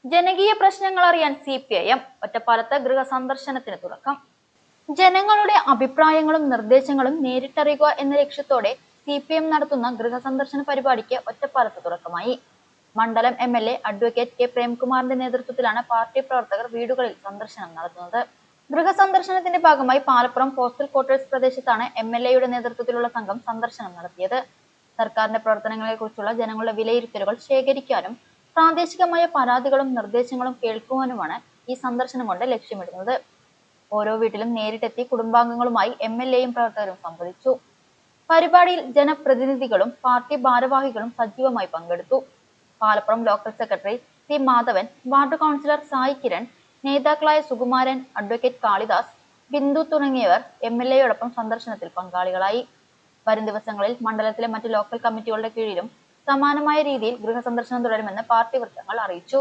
ജനകീയ പ്രശ്നങ്ങൾ അറിയാൻ CPIM ഒറ്റപ്പാലത്ത് ഗൃഹസന്ദർശനത്തിന് തുടക്കം. ജനങ്ങളുടെ അഭിപ്രായങ്ങളും നിർദ്ദേശങ്ങളും നേരിട്ടറിയുക എന്ന ലക്ഷ്യത്തോടെ CPIM നടത്തുന്ന ഗൃഹസന്ദർശന പരിപാടിക്ക് ഒറ്റപ്പാലത്ത് തുടക്കമായി. മണ്ഡലം MLA അഡ്വക്കേറ്റ് K പ്രേംകുമാറിന്റെ നേതൃത്വത്തിലാണ് പാർട്ടി പ്രവർത്തകർ വീടുകളിൽ സന്ദർശനം നടത്തുന്നത്. ഗൃഹസന്ദർശനത്തിന്റെ ഭാഗമായി പാലപ്പുറം പോസ്റ്റൽ ക്വാർട്ടേഴ്സ് പ്രദേശത്താണ് MLAയുടെ നേതൃത്വത്തിലുള്ള സംഘം സന്ദർശനം നടത്തിയത്. സർക്കാരിന്റെ പ്രവർത്തനങ്ങളെക്കുറിച്ചുള്ള ജനങ്ങളുടെ വിലയിരുത്തലുകൾ ശേഖരിക്കാനും പ്രാദേശികമായ പരാതികളും നിർദ്ദേശങ്ങളും കേൾക്കുവാനുമാണ് ഈ സന്ദർശനം കൊണ്ട് ലക്ഷ്യമിടുന്നത്. ഓരോ വീട്ടിലും നേരിട്ടെത്തി കുടുംബാംഗങ്ങളുമായി MLAയും പ്രവർത്തകരും സംവദിച്ചു. പരിപാടിയിൽ ജനപ്രതിനിധികളും പാർട്ടി ഭാരവാഹികളും സജീവമായി പങ്കെടുത്തു. Palappuram local secretary C Madhavan, ward councillor Sai Kiran, നേതാക്കളായ സുകുമാരൻ, അഡ്വക്കേറ്റ് കാളിദാസ്, ബിന്ദു തുടങ്ങിയവർ MLAയോടൊപ്പം സന്ദർശനത്തിൽ പങ്കാളികളായി. വരും ദിവസങ്ങളിൽ മണ്ഡലത്തിലെ മറ്റ് ലോക്കൽ കമ്മിറ്റികളുടെ കീഴിലും സമാനമായ രീതിയിൽ ഗൃഹസന്ദർശനം തുടരുമെന്ന് പാർട്ടി വൃത്തങ്ങൾ അറിയിച്ചു.